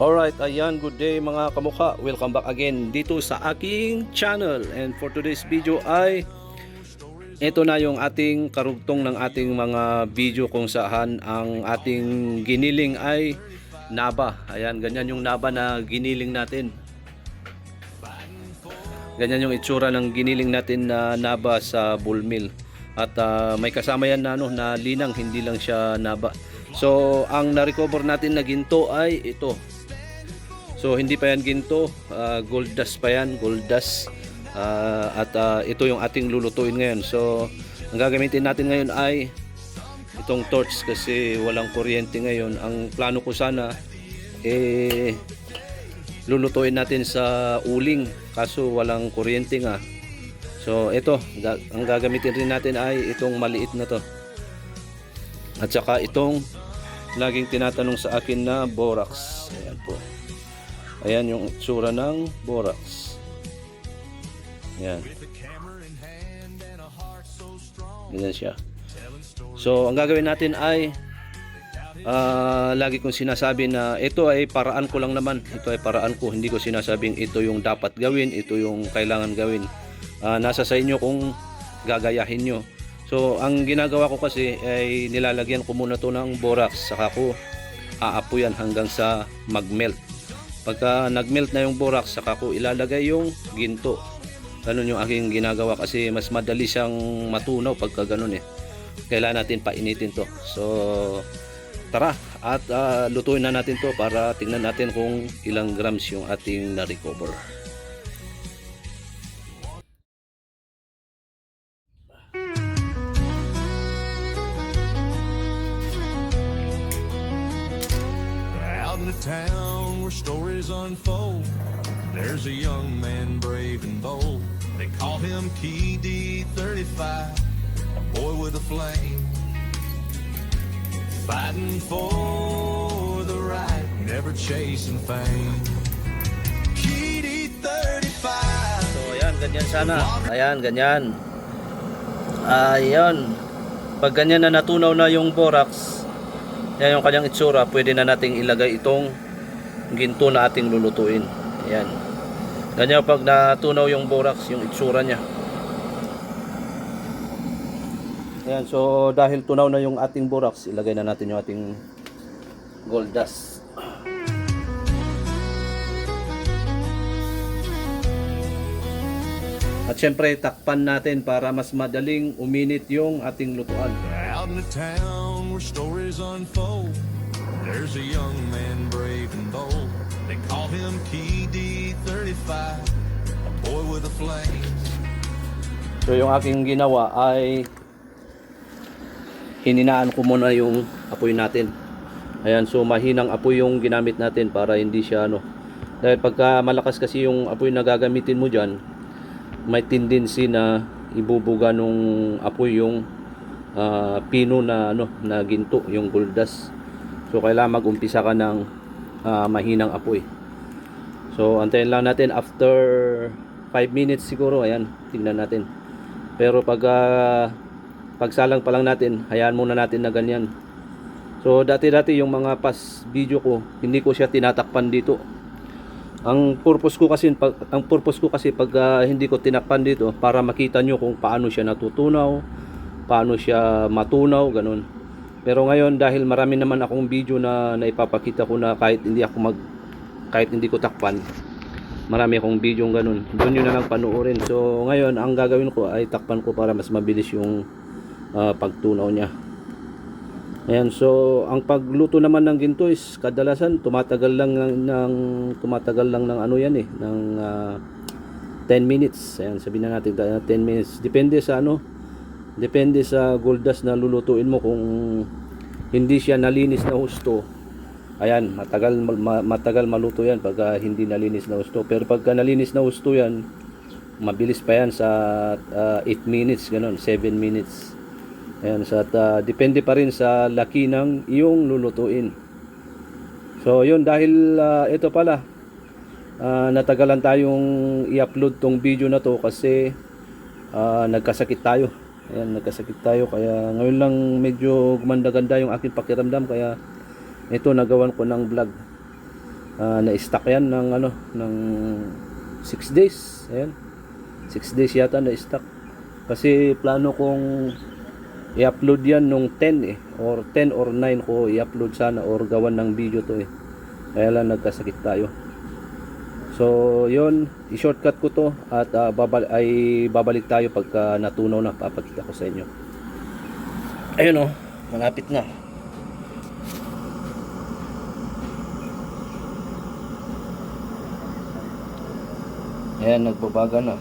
Alright, ayan, good day mga kamukha. Welcome back again dito sa aking channel. And for today's video ay ito na yung ating karugtong ng ating mga video kung saan ang ating giniling ay naba. Ayan, ganyan yung naba na giniling natin. Ganyan yung itsura ng giniling natin na naba sa bull mill. At may kasama yan na, na linang, hindi lang siya naba. So, ang na-recover natin na ginto ay ito. So hindi pa yan ginto, gold dust pa yan, gold dust. Ito yung ating lulutuin ngayon. So ang gagamitin natin ngayon ay itong torch kasi walang kuryente ngayon. Ang plano ko sana lulutuin natin sa uling kaso walang kuryente nga. So ito, ang gagamitin rin natin ay itong maliit na to. At saka itong laging tinatanong sa akin na borax. Ayan po. Ayan yung itsura ng borax. Ayan. Ganyan siya. So ang gagawin natin ay lagi kong sinasabi na ito ay paraan ko lang naman. Ito ay paraan ko. Hindi ko sinasabing ito yung dapat gawin, ito yung kailangan gawin. Nasa sa inyo kung gagayahin nyo. So ang ginagawa ko kasi ay nilalagyan ko muna to ng borax, saka ko aapuyan hanggang sa magmelt. Pagka nagmelt na yung borax, saka ko ilalagay yung ginto. Ganun yung aking ginagawa kasi mas madali siyang matunaw pagka ganun eh. Kailangan natin painitin to. So tara at lutuin na natin to para tingnan natin kung ilang grams yung ating na-recover. Out in the town where stories unfold, there's a young man brave and bold. They call him KD35, a boy with a flame, fighting for the right, never chasing fame. KD35. So ayan, ganyan sana. Ayan, ganyan. Ayan. Pag ganyan na natunaw na yung borax, yan yung kanyang itsura, pwede na nating ilagay itong ginto na ating lulutuin. Ayan. Ganyan pag natunaw yung borax, yung itsura niya. Ayan, so dahil tunaw na yung ating borax, ilagay na natin yung ating gold dust. At syempre takpan natin para mas madaling uminit yung ating lutuan. Out in the town where stories unfold, there's a young man brave and bold. They call him KD35, a boy with a flame. So yung aking ginawa ay hininaan ko muna yung apoy natin. Ayan, so mahinang apoy yung ginamit natin para hindi siya dahil pagka malakas kasi yung apoy na gagamitin mo dyan, may tendency na ibubuga nung apoy yung pino na na ginto, yung gold dust. So kailangan mag-umpisa ka ng mahinang apoy. So antayin lang natin after 5 minutes siguro. Ayan, tingnan natin. Pero pagsalang pa lang natin, hayaan muna natin na ganyan. So dati-dati yung mga past video ko, hindi ko siya tinatakpan dito. Ang purpose ko kasi pag hindi ko tinakpan dito para makita nyo kung paano siya natutunaw, paano siya matunaw, ganun. Pero ngayon dahil marami naman akong video na naipapakita ko na kahit hindi ko takpan, marami akong video ganun. Doon nyo na lang panoorin. So ngayon ang gagawin ko ay takpan ko para mas mabilis yung pagtunaw niya. Ayan, so ang pagluto naman ng ginto is kadalasan tumatagal lang ng ng 10 minutes. Ayan, sabihin na natin 10 minutes. Depende sa gold dust na lulutuin mo. Kung hindi siya nalinis na husto, ayan, matagal maluto yan pag hindi nalinis na husto. Pero pagka nalinis na husto yan, mabilis pa yan sa 8 minutes, ganun, 7 minutes. Ayan, so depende pa rin sa laki ng iyong lulutuin. So yun, dahil ito pala natagalan tayong i-upload tong video na to kasi nagkasakit tayo. Ayan, nagkasakit tayo kaya ngayon lang medyo gumanda-ganda yung aking pakiramdam kaya ito nagawan ko ng vlog. na-stock yan ng ng 6 days. Ayan. 6 days yata na-stock. Kasi plano kong i-upload yan nung 10 or 10 or 9 ko i-upload sana or gawan ng video to Kaya lang nagkasakit tayo. So, yun, i-shortcut ko to at babalik tayo pagka natunaw na, papakita ko sa inyo. Ayun malapit na. Ayan, nagbabaga na.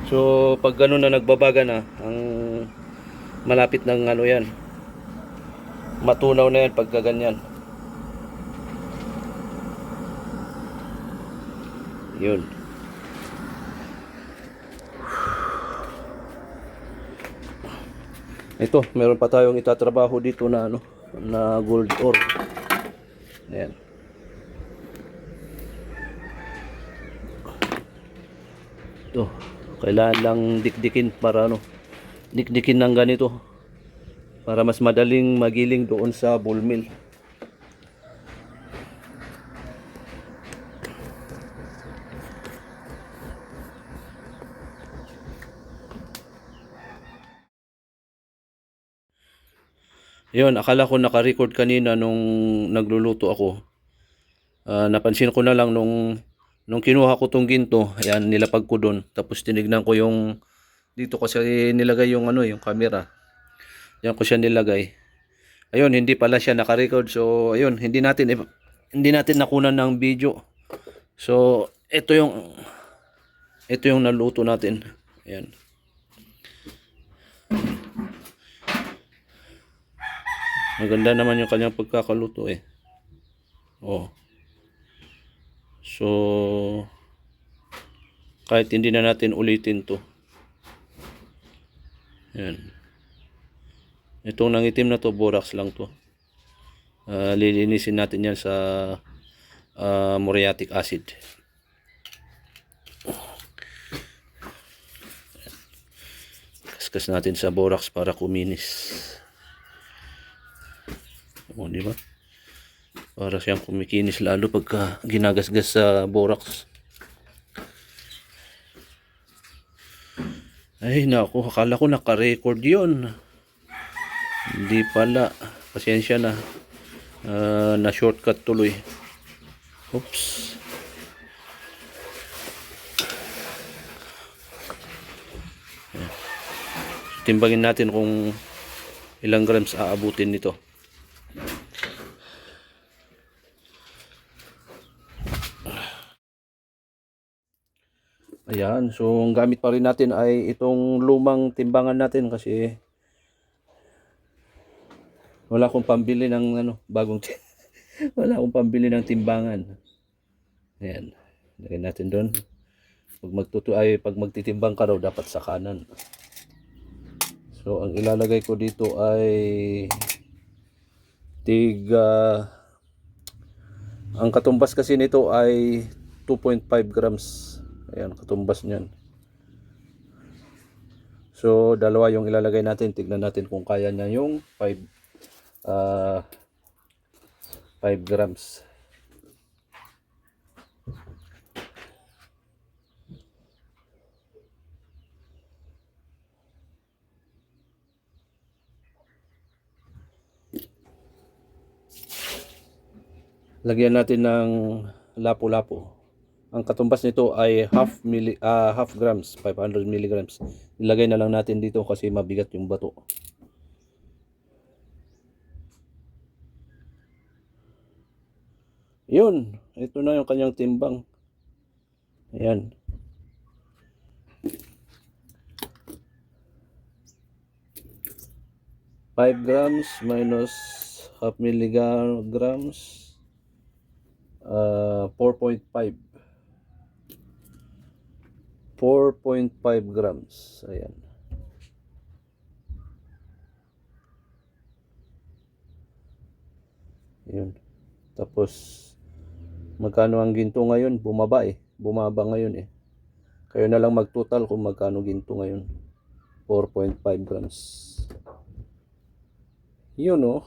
So, pag gano'n na nagbabaga na, ang malapit ng yan, matunaw na yan pagka ganyan. Yun. Ito, meron pa tayong itatrabaho dito na na gold ore. Ayan. Ito, kailangan lang dikdikin para dikdikin ng ganito para mas madaling magiling doon sa ball mill. Yun, akala ko naka-record kanina nung nagluluto ako. Napansin ko na lang nung kinuha ko tong ginto, ayan, nilapag ko doon. Tapos tinignan ko yung dito ko siya nilagay yung yung camera. Yan ko siya nilagay. Ayun, hindi pala siya naka-record. So, ayun, hindi natin nakunan ng video. So, ito yung naluto natin. Ayan. Maganda naman yung kanyang pagkakaluto So, kahit hindi na natin ulitin to. Ayan. Itong nangitim na to, borax lang to. Lilinisin natin yan sa muriatic acid. Kaskas natin sa borax para kuminis. Di ba? Para siyang kumikinis lalo pagka ginagasgas sa borax. Ay naku, akala ko naka-record yun. Hindi pala. Pasensya na. Na shortcut tuloy. Oops. Timbangin natin kung ilang grams aabutin nito. Ayan, so ang gamit pa rin natin ay itong lumang timbangan natin kasi wala akong pambili ng wala akong pambili ng timbangan. Ayan, lagyan natin doon. Pag magtitimbang ka daw dapat sa kanan. So ang ilalagay ko dito ay ang katumbas kasi nito ay 2.5 grams. Ayan, katumbas niyan. So, dalawa yung ilalagay natin. Tignan natin kung kaya niya yung 5 grams. Lagyan natin ng lapu-lapu. Ang katumbas nito ay half grams, 500 milligrams. Ilagay na lang natin dito kasi mabigat yung bato. Yun, ito na yung kanyang timbang. Ayan. Five grams minus half milligrams, 4.5 grams. Ayan. Yun. Tapos magkano ang ginto ngayon? Bumaba ngayon Kayo na lang mag-total kung magkano ginto ngayon. 4.5 grams. Yun oh.